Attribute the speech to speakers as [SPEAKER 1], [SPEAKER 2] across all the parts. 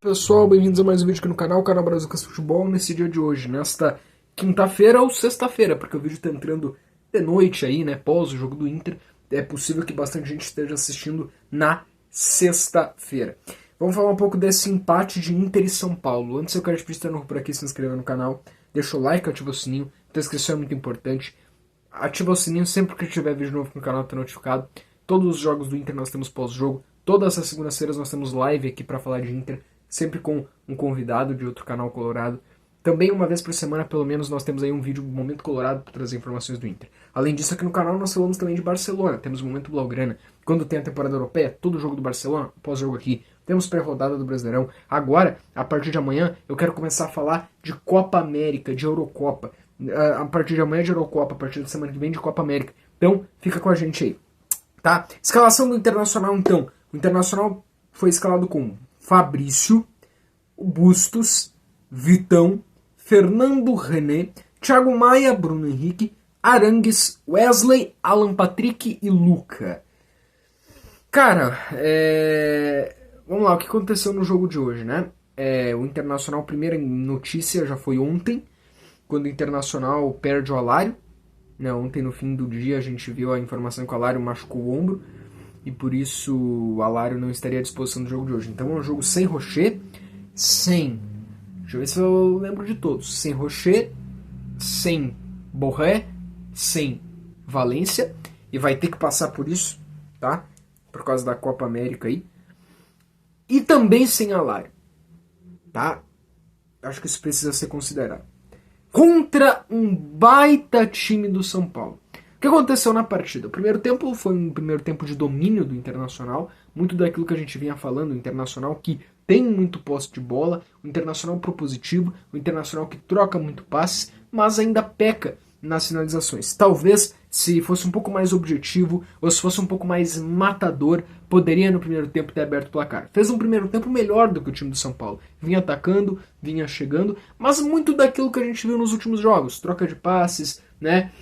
[SPEAKER 1] Pessoal, bem-vindos a mais um vídeo aqui no canal Brazucas Futebol, nesse dia de hoje, nesta quinta-feira ou sexta-feira, porque o vídeo tá entrando de noite aí, né, pós o jogo do Inter. É possível que bastante gente esteja assistindo na sexta-feira. Vamos falar um pouco desse empate de Inter e São Paulo. Antes eu quero te pedir, se tá novo por aqui, se inscreva no canal, deixa o like, ativa o sininho, a inscrição é muito importante. Ativa o sininho sempre que tiver vídeo novo no canal, tá notificado. Todos os jogos do Inter nós temos pós-jogo, todas as segundas-feiras nós temos live aqui pra falar de Inter, sempre com um convidado de outro canal colorado. Também uma vez por semana, pelo menos, nós temos aí um vídeo Momento Colorado para trazer informações do Inter. Além disso, aqui no canal nós falamos também de Barcelona. Temos o Momento Blaugrana. Quando tem a temporada europeia, todo jogo do Barcelona, pós-jogo aqui. Temos pré-rodada do Brasileirão. Agora, a partir de amanhã, eu quero começar a falar de Copa América, de Eurocopa. A partir de amanhã de Eurocopa, a partir da semana que vem de Copa América. Então, fica com a gente aí. Tá? Escalação do Internacional, então. O Internacional foi escalado com Fabrício, Bustos, Vitão, Fernando René, Thiago Maia, Bruno Henrique, Arangues, Wesley, Alan Patrick e Luca. Cara, vamos lá, o que aconteceu no jogo de hoje, né? O Internacional, primeira notícia já foi ontem, quando o Internacional perde o Alário. Né? Ontem, no fim do dia, a gente viu a informação que o Alário machucou o ombro, e por isso o Alário não estaria à disposição do jogo de hoje. Então é um jogo sem Rocher, sem... Deixa eu ver se eu lembro de todos. Sem Rocher, sem Borré, sem Valência, e vai ter que passar por isso, tá? Por causa da Copa América aí. E também sem Alário, tá? Acho que isso precisa ser considerado. Contra um baita time do São Paulo. O que aconteceu na partida? O primeiro tempo foi um primeiro tempo de domínio do Internacional, muito daquilo que a gente vinha falando, o Internacional que tem muito posse de bola, o Internacional propositivo, o Internacional que troca muito passes, mas ainda peca nas finalizações. Talvez, se fosse um pouco mais objetivo, ou se fosse um pouco mais matador, poderia no primeiro tempo ter aberto o placar. Fez um primeiro tempo melhor do que o time do São Paulo. Vinha atacando, vinha chegando, mas muito daquilo que a gente viu nos últimos jogos. Troca de passes, né?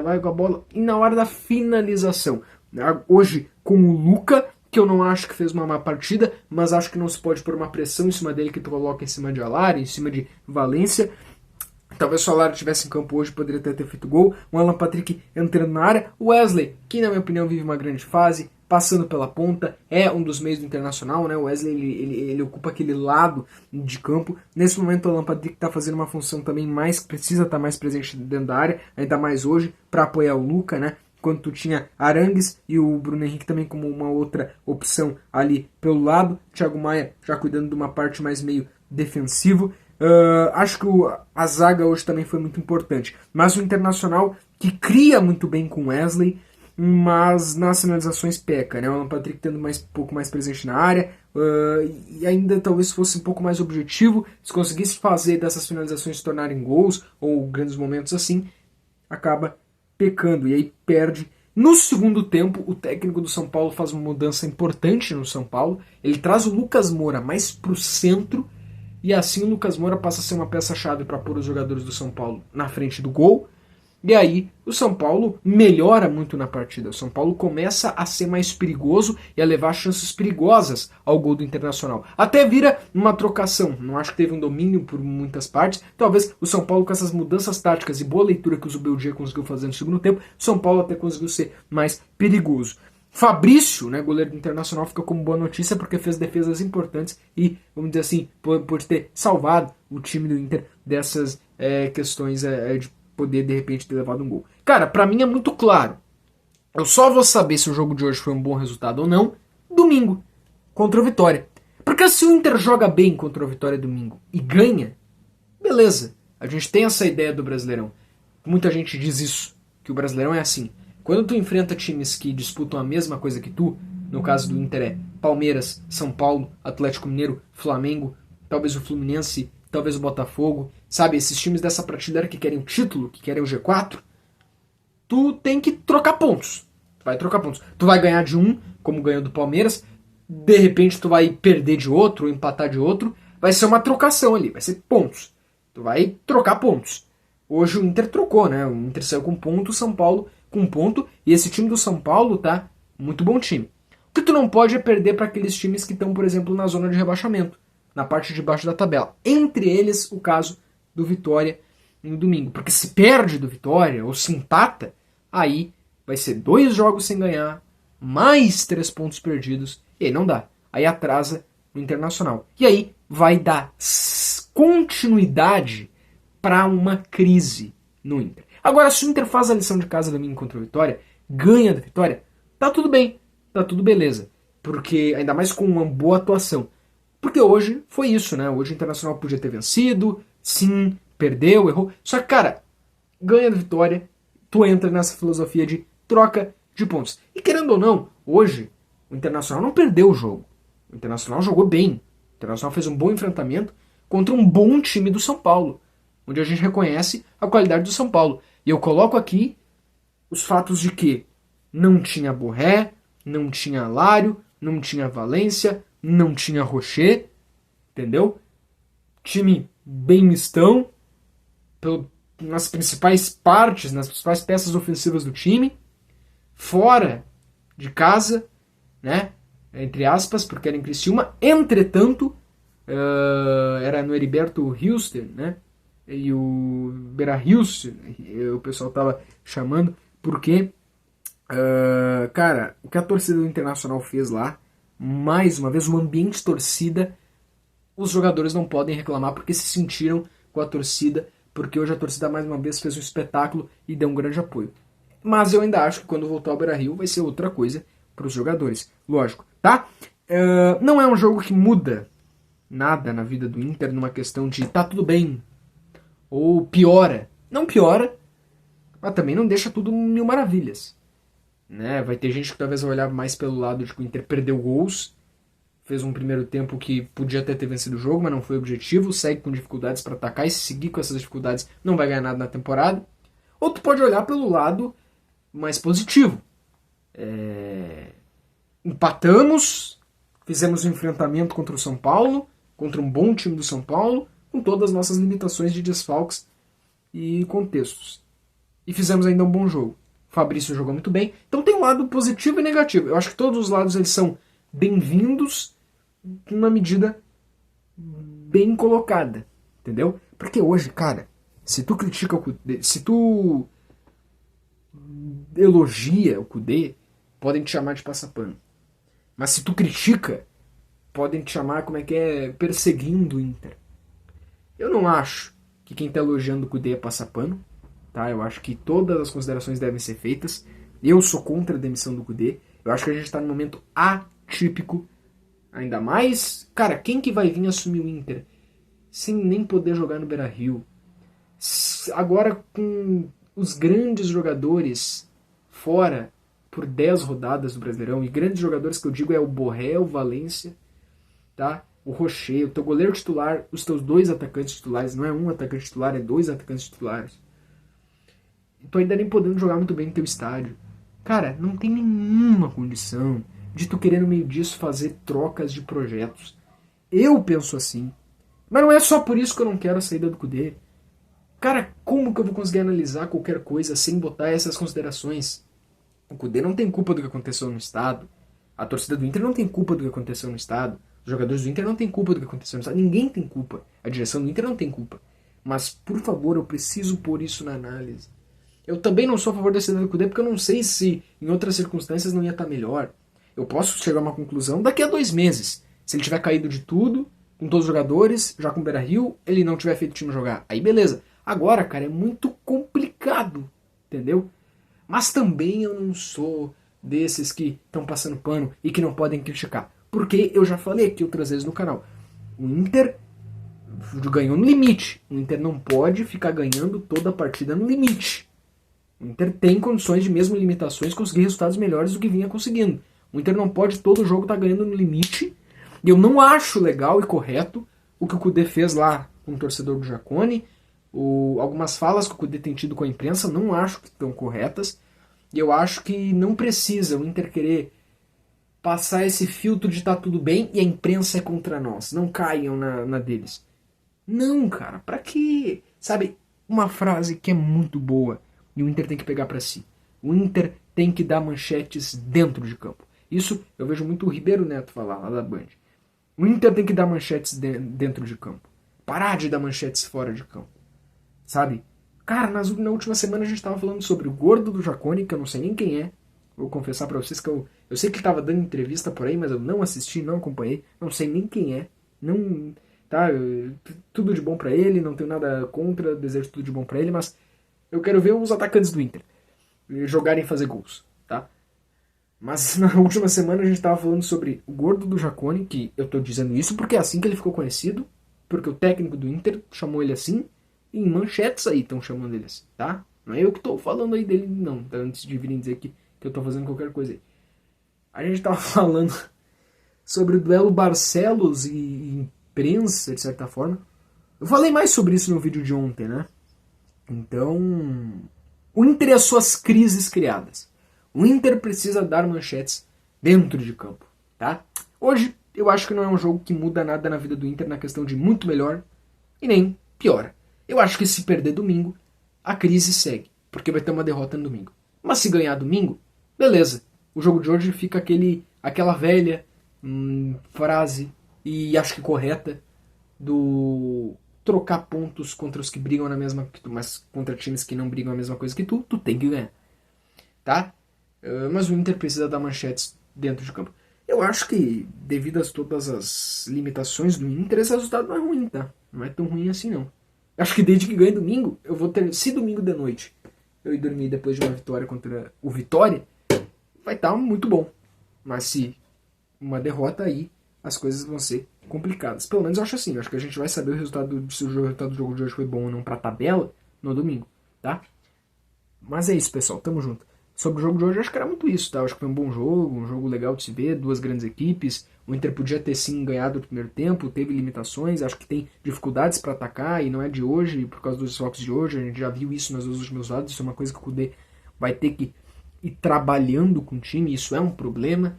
[SPEAKER 1] Vai com a bola. E na hora da finalização. Hoje, com o Luca, que eu não acho que fez uma má partida, mas acho que não se pode pôr uma pressão em cima dele que tu coloca em cima de Alário, em cima de Valência. Talvez se o Alário estivesse em campo hoje, poderia ter feito gol. O Alan Patrick entrando na área. O Wesley, que na minha opinião vive uma grande fase, passando pela ponta, é um dos meios do Internacional, né? O Wesley ele ocupa aquele lado de campo. Nesse momento o Alan Patrick está fazendo uma função também mais, precisa estar mais presente dentro da área, ainda mais hoje, para apoiar o Luca, né? Quando tu tinha Arangues e o Bruno Henrique também como uma outra opção ali pelo lado. Thiago Maia já cuidando de uma parte mais meio defensivo. Acho que a zaga hoje também foi muito importante. Mas o Internacional que cria muito bem com Wesley, mas nas finalizações peca, né? O Alan Patrick tendo um pouco mais presente na área, e ainda talvez fosse um pouco mais objetivo, se conseguisse fazer dessas finalizações se tornarem gols ou grandes momentos assim, acaba pecando e aí perde. No segundo tempo, o técnico do São Paulo faz uma mudança importante no São Paulo. Ele traz o Lucas Moura mais pro centro, e assim o Lucas Moura passa a ser uma peça-chave para pôr os jogadores do São Paulo na frente do gol. E aí o São Paulo melhora muito na partida. O São Paulo começa a ser mais perigoso e a levar chances perigosas ao gol do Internacional. Até vira uma trocação. Não acho que teve um domínio por muitas partes. Talvez o São Paulo, com essas mudanças táticas e boa leitura que o Zubeldia conseguiu fazer no segundo tempo, o São Paulo até conseguiu ser mais perigoso. Fabrício, né, goleiro do Internacional, fica como boa notícia porque fez defesas importantes e, vamos dizer assim, pode ter salvado o time do Inter dessas questões de poder, de repente, ter levado um gol. Cara, pra mim é muito claro. Eu só vou saber se o jogo de hoje foi um bom resultado ou não domingo, contra o Vitória. Porque se o Inter joga bem contra o Vitória domingo e ganha, beleza. A gente tem essa ideia do Brasileirão. Muita gente diz isso, que o Brasileirão é assim. Quando tu enfrenta times que disputam a mesma coisa que tu, no caso do Inter é Palmeiras, São Paulo, Atlético Mineiro, Flamengo, talvez o Fluminense, talvez o Botafogo, sabe, esses times dessa prateleira que querem o título, que querem o G4, tu tem que trocar pontos. Tu vai trocar pontos. Tu vai ganhar de um, como ganhou do Palmeiras, de repente tu vai perder de outro, ou empatar de outro, vai ser uma trocação ali, vai ser pontos. Tu vai trocar pontos. Hoje o Inter trocou, né? O Inter saiu com ponto, o São Paulo com ponto, e esse time do São Paulo tá muito bom time. O que tu não pode é perder para aqueles times que estão, por exemplo, na zona de rebaixamento. na parte de baixo da tabela. Entre eles, o caso do Vitória no domingo. Porque se perde do Vitória ou se empata, aí vai ser 2 jogos sem ganhar, mais 3 pontos perdidos, e aí não dá. Aí atrasa o Internacional. E aí vai dar continuidade para uma crise no Inter. Agora, se o Inter faz a lição de casa domingo contra o Vitória, ganha da Vitória, tá tudo bem, tá tudo beleza. Porque, ainda mais com uma boa atuação. Porque hoje foi isso, né? Hoje o Internacional podia ter vencido, sim, perdeu, errou. Só que, cara, ganha da Vitória, tu entra nessa filosofia de troca de pontos. E querendo ou não, hoje o Internacional não perdeu o jogo. O Internacional jogou bem. O Internacional fez um bom enfrentamento contra um bom time do São Paulo, onde a gente reconhece a qualidade do São Paulo. E eu coloco aqui os fatos de que não tinha Borré, não tinha Alário, não tinha Valência, não tinha Rocher, entendeu? Time bem mistão, nas principais partes, nas principais peças ofensivas do time, fora de casa, né? Entre aspas, porque era em Criciúma. Entretanto, era no Heriberto Hilster, né? E o Beira Hilster, o pessoal tava chamando, porque, cara, o que a torcida do Internacional fez lá, mais uma vez, o ambiente torcida, os jogadores não podem reclamar porque se sentiram com a torcida, porque hoje a torcida mais uma vez fez um espetáculo e deu um grande apoio. Mas eu ainda acho que quando voltar ao Beira-Rio vai ser outra coisa para os jogadores, lógico, tá? Não é um jogo que muda nada na vida do Inter numa questão de tá tudo bem, ou piora. Não piora, mas também não deixa tudo mil maravilhas. Né? Vai ter gente que talvez vai olhar mais pelo lado de que o Inter perdeu gols, fez um primeiro tempo que podia até ter vencido o jogo, mas não foi o objetivo, segue com dificuldades para atacar, e se seguir com essas dificuldades não vai ganhar nada na temporada. Ou tu pode olhar pelo lado mais positivo. Empatamos, fizemos um enfrentamento contra o São Paulo, contra um bom time do São Paulo, com todas as nossas limitações de desfalques e contextos. E fizemos ainda um bom jogo. O Fabrício jogou muito bem. Então tem um lado positivo e negativo. Eu acho que todos os lados eles são bem-vindos numa medida bem colocada. Entendeu? Porque hoje, cara, se tu critica o Kudê, se tu elogia o Kudê, podem te chamar de passapano. Mas se tu critica, podem te chamar, perseguindo o Inter. Eu não acho que quem está elogiando o Kudê é passapano. Tá? Eu acho que todas as considerações devem ser feitas. Eu sou contra a demissão do Kudê. Eu acho que a gente está num momento atípico. Ainda mais, cara, quem que vai vir assumir o Inter sem nem poder jogar no Beira-Rio? Agora com os grandes jogadores fora por 10 rodadas do Brasileirão, e grandes jogadores que eu digo é o Borré, o Valência, tá? O Rocher, o teu goleiro titular, os teus 2 atacantes titulares, não é um atacante titular, é 2 atacantes titulares. E tu ainda nem podendo jogar muito bem no teu estádio. Cara, não tem nenhuma condição de tu querer no meio disso fazer trocas de projetos. Eu penso assim. Mas não é só por isso que eu não quero a saída do Kudê. Cara, como que eu vou conseguir analisar qualquer coisa sem botar essas considerações? O Kudê não tem culpa do que aconteceu no estado. A torcida do Inter não tem culpa do que aconteceu no estado. Os jogadores do Inter não têm culpa do que aconteceu no estado. Ninguém tem culpa. A direção do Inter não tem culpa. Mas, por favor, eu preciso pôr isso na análise. Eu também não sou a favor da saída do Kudê, porque eu não sei se em outras circunstâncias não ia estar melhor. Eu posso chegar a uma conclusão daqui a 2 meses. Se ele tiver caído de tudo, com todos os jogadores, já com o Beira-Rio, ele não tiver feito o time jogar. Aí beleza. Agora, cara, é muito complicado. Entendeu? Mas também eu não sou desses que estão passando pano e que não podem criticar. Porque eu já falei aqui outras vezes no canal. O Inter ganhou no limite. O Inter não pode ficar ganhando toda a partida no limite. O Inter tem condições de, mesmo limitações, conseguir resultados melhores do que vinha conseguindo. O Inter não pode todo jogo estar ganhando no limite. E eu não acho legal e correto o que o Kudê fez lá com o torcedor do Jacone. Algumas falas que o Kudê tem tido com a imprensa não acho que estão corretas. E eu acho que não precisa o Inter querer passar esse filtro de tá tudo bem e a imprensa é contra nós. Não caiam na deles. Não, cara, pra quê? Sabe, uma frase que é muito boa e o Inter tem que pegar pra si. O Inter tem que dar manchetes dentro de campo. Isso eu vejo muito o Ribeiro Neto falar lá da Band. O Inter tem que dar manchetes dentro de campo. Parar de dar manchetes fora de campo. Sabe? Cara, na última semana a gente tava falando sobre o gordo do Jacone, que eu não sei nem quem é. Vou confessar pra vocês que eu sei que ele tava dando entrevista por aí, mas eu não assisti, não acompanhei. Não sei nem quem é. Não. Tá? Tudo de bom pra ele, não tenho nada contra, desejo tudo de bom pra ele, mas eu quero ver os atacantes do Inter jogarem e fazer gols, tá? Mas na última semana a gente tava falando sobre o gordo do Jacone, que eu tô dizendo isso porque é assim que ele ficou conhecido, porque o técnico do Inter chamou ele assim, e em manchetes aí estão chamando ele assim, tá? Não é eu que tô falando aí dele, não, tá? Antes de virem dizer que eu tô fazendo qualquer coisa aí. A gente tava falando sobre o duelo Barcelos e imprensa, de certa forma. Eu falei mais sobre isso no vídeo de ontem, né? Então, o Inter e as suas crises criadas. O Inter precisa dar manchetes dentro de campo, tá? Hoje, eu acho que não é um jogo que muda nada na vida do Inter na questão de muito melhor e nem piora. Eu acho que se perder domingo, a crise segue, porque vai ter uma derrota no domingo. Mas se ganhar domingo, beleza. O jogo de hoje fica aquela velha frase, e acho que correta, do trocar pontos contra os que brigam na mesma que tu, mas contra times que não brigam a mesma coisa que tu tem que ganhar, tá? Mas o Inter precisa dar manchetes dentro de campo. Eu acho que, devido a todas as limitações do Inter, esse resultado não é ruim, tá? Não é tão ruim assim, não. Eu acho que desde que ganhe domingo, eu vou ter... Se domingo de noite eu ir dormir depois de uma vitória contra o Vitória, vai estar muito bom. Mas se uma derrota aí, as coisas vão ser complicadas. Pelo menos eu acho assim. Eu acho que a gente vai saber o resultado, se o resultado do jogo de hoje foi bom ou não pra tabela no domingo, tá? Mas é isso, pessoal. Tamo junto. Sobre o jogo de hoje, acho que era muito isso, tá? Acho que foi um jogo legal de se ver, duas grandes equipes. O Inter podia ter sim ganhado o primeiro tempo, teve limitações, acho que tem dificuldades para atacar e não é de hoje, por causa dos desfalques de hoje. A gente já viu isso nos últimos lados, isso é uma coisa que o Kudê vai ter que ir trabalhando com o time, isso é um problema.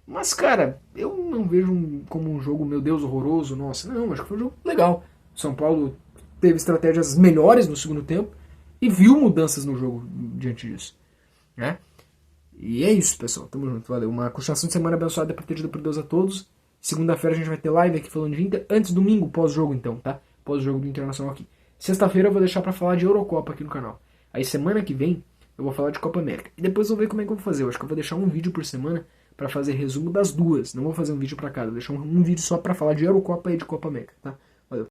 [SPEAKER 1] Mas, cara, eu não vejo como um jogo, meu Deus, horroroso, nossa. Não, acho que foi um jogo legal. São Paulo teve estratégias melhores no segundo tempo e viu mudanças no jogo diante disso, né? E é isso, pessoal. Tamo junto, valeu. Uma continuação de semana abençoada e protegida por Deus a todos. Segunda-feira a gente vai ter live aqui falando de Inter. Antes, domingo, pós-jogo então, tá? Pós-jogo do Internacional aqui. Sexta-feira eu vou deixar pra falar de Eurocopa aqui no canal. Aí semana que vem eu vou falar de Copa América. E depois eu vou ver como é que eu vou fazer. Eu acho que eu vou deixar um vídeo por semana pra fazer resumo das duas. Não vou fazer um vídeo pra cada. Vou deixar um vídeo só pra falar de Eurocopa e de Copa América, tá? Valeu.